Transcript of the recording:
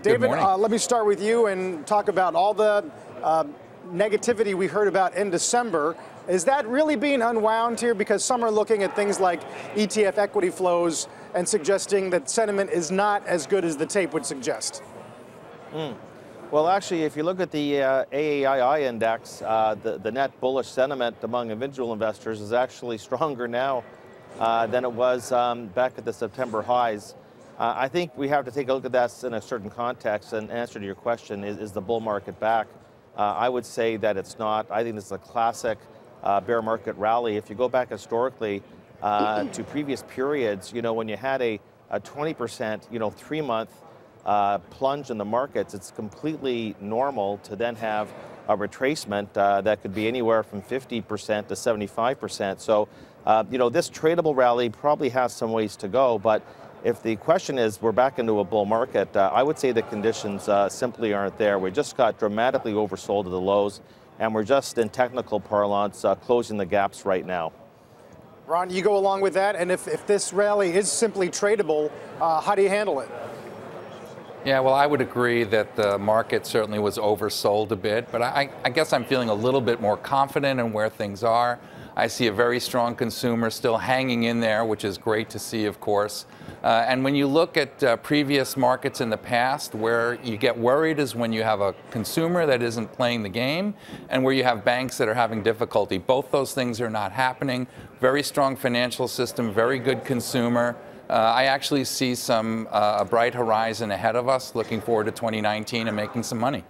David, let me start with you and talk about all the negativity we heard about in December. Is that really being unwound here? Because some are looking at things like ETF equity flows and suggesting that sentiment is not as good as the tape would suggest. Well, actually, if you look at the AAII index, the net bullish sentiment among individual investors is actually stronger now than it was back at the September highs. I think we have to take a look at that in a certain context, and answer to your question, is the bull market back? I would say that it's not. I think this is a classic bear market rally. If you go back historically to previous periods, when you had a 20%, 3-month plunge in the markets, it's completely normal to then have a retracement that could be anywhere from 50% to 75%. So, this tradable rally probably has some ways to go, but if the question is we're back into a bull market, I would say the conditions simply aren't there. We just got dramatically oversold at the lows, and we're just, in technical parlance, closing the gaps right now. Ron, you go along with that, and if this rally is simply tradable, how do you handle it? Yeah, well, I would agree that the market certainly was oversold a bit, but I guess I'm feeling a little bit more confident in where things are. I see a very strong consumer still hanging in there, which is great to see, of course. And when you look at previous markets in the past, where you get worried is when you have a consumer that isn't playing the game and where you have banks that are having difficulty. Both those things are not happening. Very strong financial system, very good consumer. I actually see a bright horizon ahead of us, looking forward to 2019 and making some money.